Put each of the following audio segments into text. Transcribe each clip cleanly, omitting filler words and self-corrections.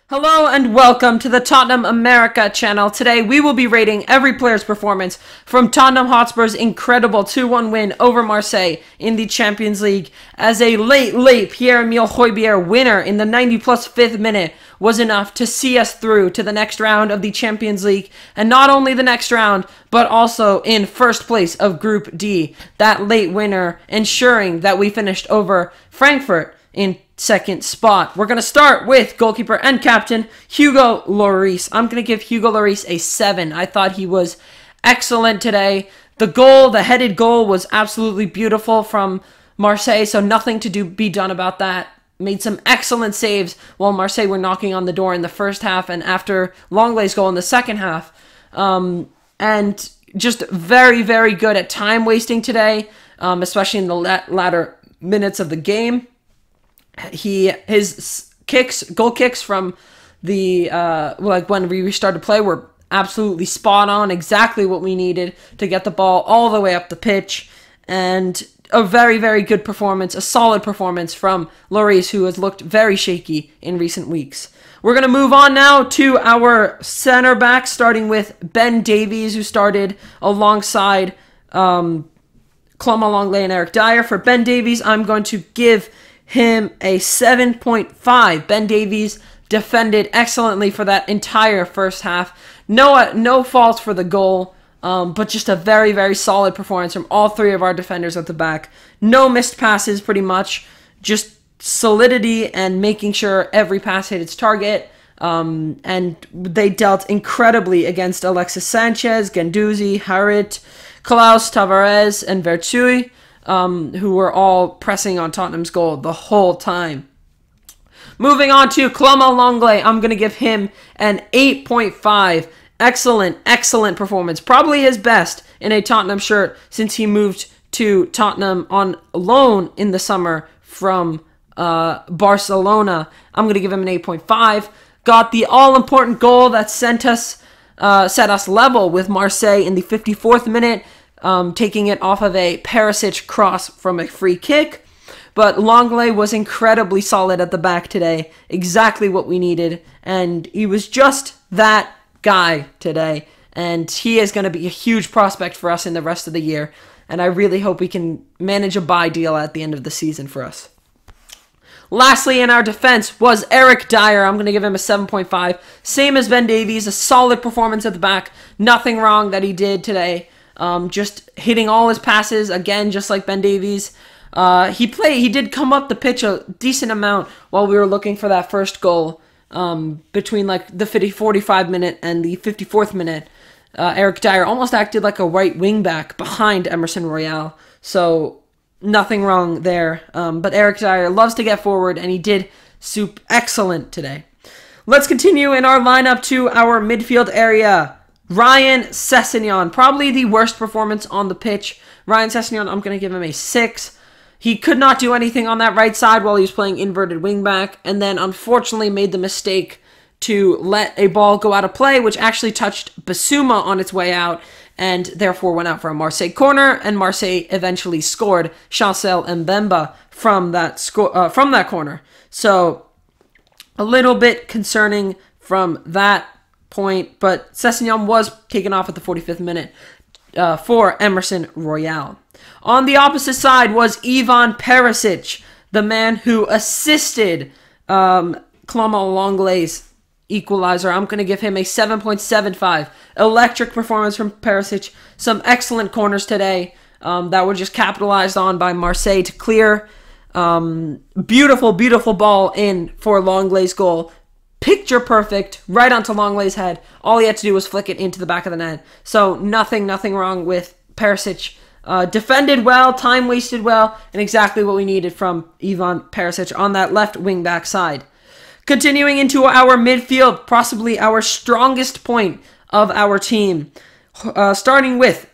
Hello and welcome to the Tottenham America channel. Today we will be rating every player's performance from Tottenham Hotspur's incredible 2-1 win over Marseille in the Champions League, as a late Pierre-Emile Hojbjerg winner in the 90+ 5th minute was enough to see us through to the next round of the Champions League, and not only the next round but also in first place of Group D. That late winner ensuring that we finished over Frankfurt in second spot. We're going to start with goalkeeper and captain Hugo Lloris. I'm going to give Hugo Lloris a 7. I thought he was excellent today. The headed goal was absolutely beautiful from Marseille, so nothing to be done about that. Made some excellent saves while Marseille were knocking on the door in the first half and after Lenglet's goal in the second half. And just very good at time wasting today, especially in the latter minutes of the game. His goal kicks from the when we restarted play were absolutely spot on, exactly what we needed to get the ball all the way up the pitch, and a very good performance, a solid performance from Lloris, who has looked very shaky in recent weeks. We're going to move on now to our center back, starting with Ben Davies, who started alongside Clement Lenglet and Eric Dier. For Ben Davies, I'm going to give him a 7.5. Ben Davies defended excellently for that entire first half. No faults for the goal, but just a very solid performance from all three of our defenders at the back. No missed passes, pretty much. Just solidity and making sure every pass hit its target. And they dealt incredibly against Alexis Sanchez, Guendouzi, Harit, Klaus, Tavares, and Vertui, who were all pressing on Tottenham's goal the whole time. Moving on to Clement Lenglet, I'm going to give him an 8.5. Excellent performance. Probably his best in a Tottenham shirt since he moved to Tottenham on loan in the summer from Barcelona. I'm going to give him an 8.5. Got the all-important goal that set us level with Marseille in the 54th minute. Taking it off of a Perisic cross from a free kick. But Lenglet was incredibly solid at the back today. Exactly what we needed. And he was just that guy today. And he is going to be a huge prospect for us in the rest of the year. And I really hope we can manage a buy deal at the end of the season for us. Lastly, in our defense was Eric Dier. I'm going to give him a 7.5. Same as Ben Davies. A solid performance at the back. Nothing wrong that he did today. Just hitting all his passes, again, just like Ben Davies. He did come up the pitch a decent amount while we were looking for that first goal, between like the 45 minute and the 54th minute. Eric Dier almost acted like a right wing back behind Emerson Royal, so nothing wrong there. But Eric Dier loves to get forward, and he did excellent today. Let's continue in our lineup to our midfield area. Ryan Sessegnon, probably the worst performance on the pitch. Ryan Sessegnon, I'm going to give him a 6. He could not do anything on that right side while he was playing inverted wingback, and then unfortunately made the mistake to let a ball go out of play, which actually touched Basuma on its way out, and therefore went out for a Marseille corner, and Marseille eventually scored Chancel Mbemba from that corner. So a little bit concerning from that point, but Sessegnon was taken off at the 45th minute for Emerson Royal. On the opposite side was Ivan Perisic, the man who assisted Clement Lenglet's equalizer. I'm going to give him a 7.75. Electric performance from Perisic. Some excellent corners today that were just capitalized on by Marseille to clear. Beautiful ball in for Lenglet's goal. Picture perfect, right onto Lenglet's head. All he had to do was flick it into the back of the net. So nothing wrong with Perisic. Defended well, time wasted well, and exactly what we needed from Ivan Perisic on that left wing back side. Continuing into our midfield, possibly our strongest point of our team. Starting with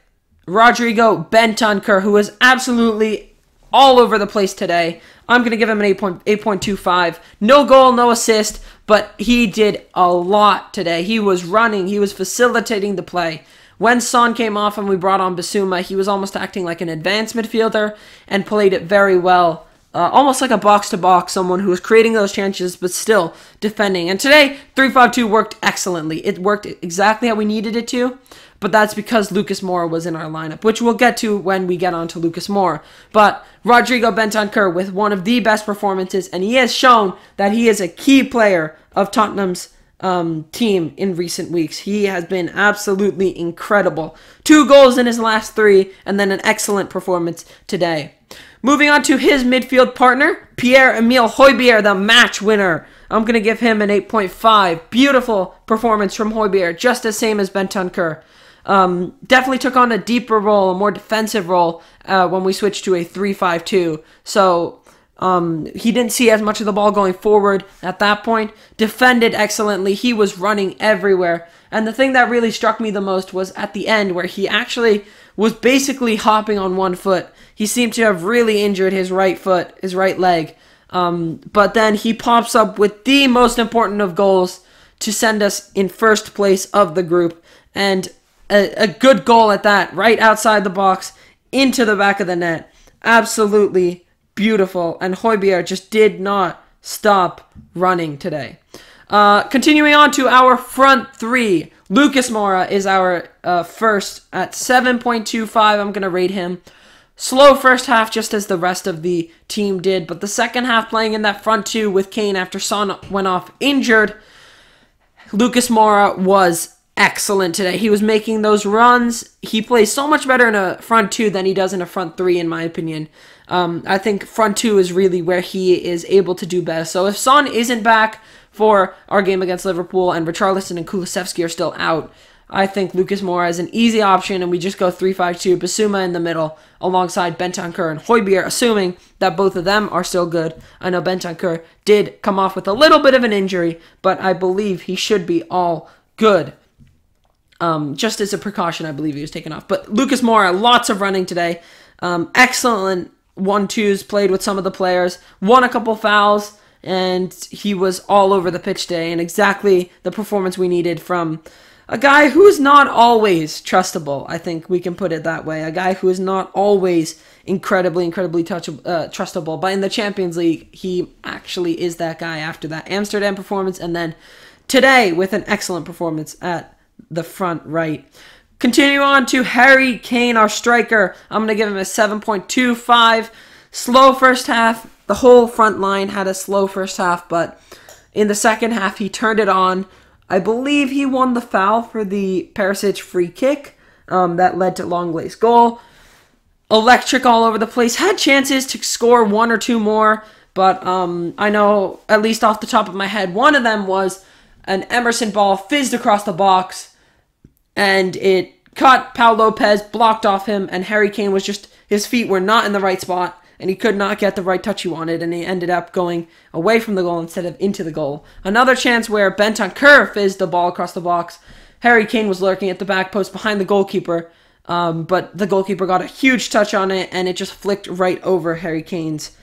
Rodrigo Bentancur, who was absolutely all over the place today. I'm going to give him an 8.25. No goal, no assist, but he did a lot today. He was running, he was facilitating the play When Son came off and we brought on Bissouma, he was almost acting like an advanced midfielder and played it very well. Almost like a box-to-box, someone who was creating those chances but still defending. And today, 3-5-2 worked excellently. It worked exactly how we needed it to, but that's because Lucas Moura was in our lineup, which we'll get to when we get on to Lucas Moura. But Rodrigo Bentancur with one of the best performances, and he has shown that he is a key player of Tottenham's team in recent weeks. He has been absolutely incredible. 2 goals in his last 3, and then an excellent performance today. Moving on to his midfield partner, Pierre-Emile Hojbjerg, the match winner. I'm going to give him an 8.5. Beautiful performance from Hojbjerg, just the same as Bentancur. Definitely took on a deeper role, a more defensive role when we switched to a 3-5-2. So he didn't see as much of the ball going forward at that point. Defended excellently. He was running everywhere. And the thing that really struck me the most was at the end where he actually was basically hopping on one foot. He seemed to have really injured his right foot, his right leg. But then he pops up with the most important of goals to send us in first place of the group. And a good goal at that, right outside the box, into the back of the net. Absolutely beautiful. And Hojbjerg just did not stop running today. Continuing on to our front 3. Lucas Moura is our first at 7.25. I'm going to rate him. Slow first half, just as the rest of the team did. But the second half, playing in that front 2 with Kane after Son went off injured, Lucas Moura was excellent today. He was making those runs. He plays so much better in a front 2 than he does in a front 3, in my opinion. I think front 2 is really where he is able to do best. So if Son isn't back for our game against Liverpool and Richarlison and Kulusevski are still out, I think Lucas Moura is an easy option, and we just go 3-5-2, Bissouma in the middle, alongside Bentancur and Hojbjerg, assuming that both of them are still good. I know Bentancur did come off with a little bit of an injury, but I believe he should be all good. Just as a precaution, I believe he was taken off. But Lucas Moura, lots of running today. Excellent 1-2s, played with some of the players, won a couple fouls, and he was all over the pitch today, and exactly the performance we needed from a guy who's not always trustable. I think we can put it that way. A guy who is not always incredibly trustable. But in the Champions League, he actually is that guy after that Amsterdam performance. And then today with an excellent performance at the front right. Continue on to Harry Kane, our striker. I'm going to give him a 7.25. Slow first half. The whole front line had a slow first half. But in the second half, he turned it on. I believe he won the foul for the Perisic free kick that led to Lenglet's goal. Electric all over the place. Had chances to score 1 or 2 more, but I know, at least off the top of my head, one of them was an Emerson ball fizzed across the box, and it caught Pau Lopez, blocked off him, and Harry Kane was just, his feet were not in the right spot, and he could not get the right touch he wanted, and he ended up going away from the goal instead of into the goal. Another chance where Bentancur fizzed the ball across the box. Harry Kane was lurking at the back post behind the goalkeeper, but the goalkeeper got a huge touch on it, and it just flicked right over Harry Kane's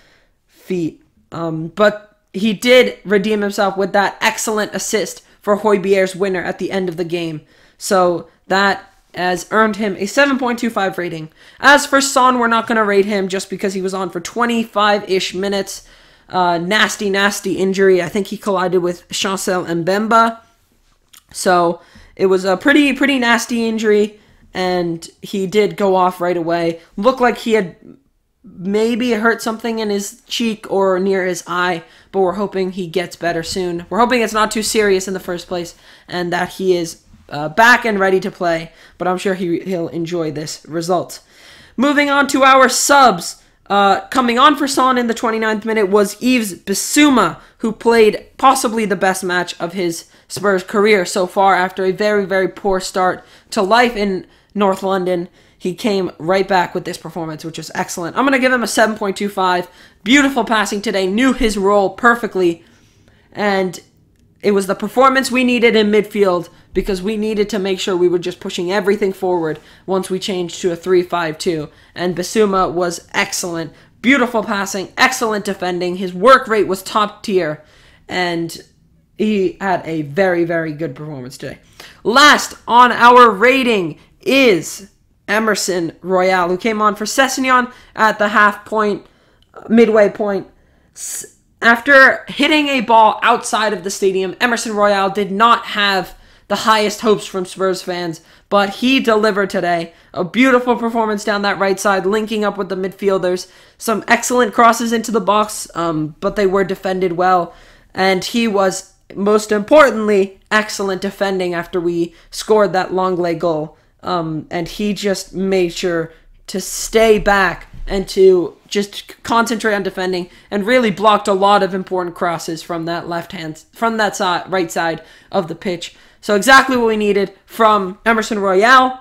feet. But he did redeem himself with that excellent assist for Hojbjerg's winner at the end of the game. So that has earned him a 7.25 rating. As for Son, we're not going to rate him just because he was on for 25-ish minutes. Nasty injury. I think he collided with Chancel Mbemba. So it was a pretty nasty injury, and he did go off right away. Looked like he had maybe hurt something in his cheek or near his eye, but we're hoping he gets better soon. We're hoping it's not too serious in the first place, and that he is back and ready to play, but I'm sure he'll enjoy this result. Moving on to our subs. Coming on for Son in the 29th minute was Yves Bissouma, who played possibly the best match of his Spurs career so far after a very poor start to life in North London. He came right back with this performance, which was excellent. I'm going to give him a 7.25. Beautiful passing today, knew his role perfectly, and it was the performance we needed in midfield because we needed to make sure we were just pushing everything forward once we changed to a 3-5-2. And Bissouma was excellent. Beautiful passing, excellent defending. His work rate was top tier, and he had a very good performance today. Last on our rating is Emerson Royal, who came on for Sessegnon at the midway point. After hitting a ball outside of the stadium, Emerson Royal did not have the highest hopes from Spurs fans, but he delivered today. A beautiful performance down that right side, linking up with the midfielders. Some excellent crosses into the box, but they were defended well. And he was, most importantly, excellent defending after we scored that Lenglet goal. And he just made sure to stay back and to just concentrate on defending, and really blocked a lot of important crosses from that right side of the pitch. So exactly what we needed from Emerson Royal.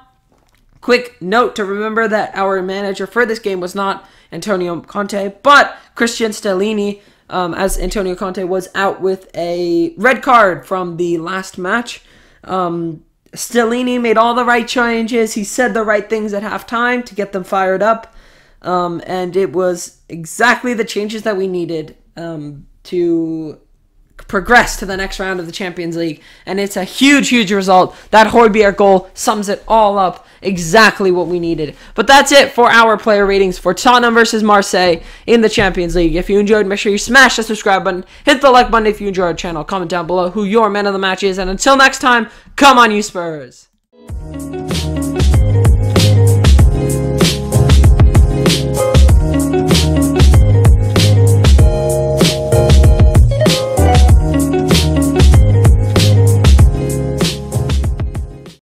Quick note to remember that our manager for this game was not Antonio Conte, but Christian Stellini, as Antonio Conte was out with a red card from the last match. Stellini made all the right changes. He said the right things at halftime to get them fired up. And it was exactly the changes that we needed to progress to the next round of the Champions League. And it's a huge, huge result. That Hojbjerg goal sums it all up. Exactly what we needed. But that's it for our player ratings for Tottenham versus Marseille in the Champions League. If you enjoyed, make sure you smash the subscribe button. Hit the like button if you enjoyed our channel. Comment down below who your man of the match is. And until next time, come on you Spurs.